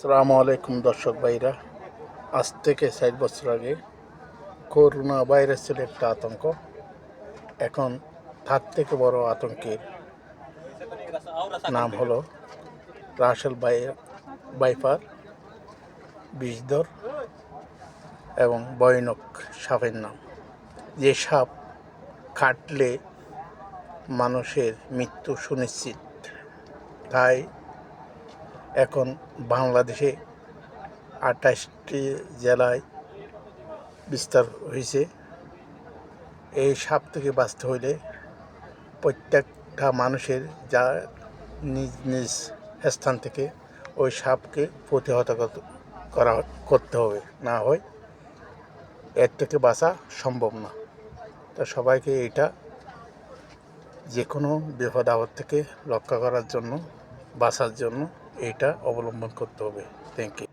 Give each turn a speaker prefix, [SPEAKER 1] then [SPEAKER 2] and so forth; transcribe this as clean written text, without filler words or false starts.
[SPEAKER 1] আসসালামু আলাইকুম দর্শক ভাইরা। আজ থেকে ৬০ বছর আগে করোনা ভাইরাস ছিল একটা আতঙ্ক। এখন তার থেকে বড় আতঙ্কের নাম হলো রাসেল ভাইপার, বিষধর এবং ভয়ানক সাপের নাম। যে সাপ কাটলে মানুষের মৃত্যু সুনিশ্চিত। তাই এখন বাংলাদেশে ২৮টি জেলায় বিস্তার হয়েছে। এই সাপ থেকে বাঁচতে হইলে প্রত্যেকটা মানুষের যা নিজ নিজ স্থান থেকে ওই সাপকে প্রতিহত করতে হবে, না হয় এর থেকে বাঁচা সম্ভব না। তো সবাইকে এটা যে কোনো বিপদ আপদ থেকে রক্ষা করার জন্য, বাঁচার জন্য এটা অবলম্বন করতে হবে। Thank you.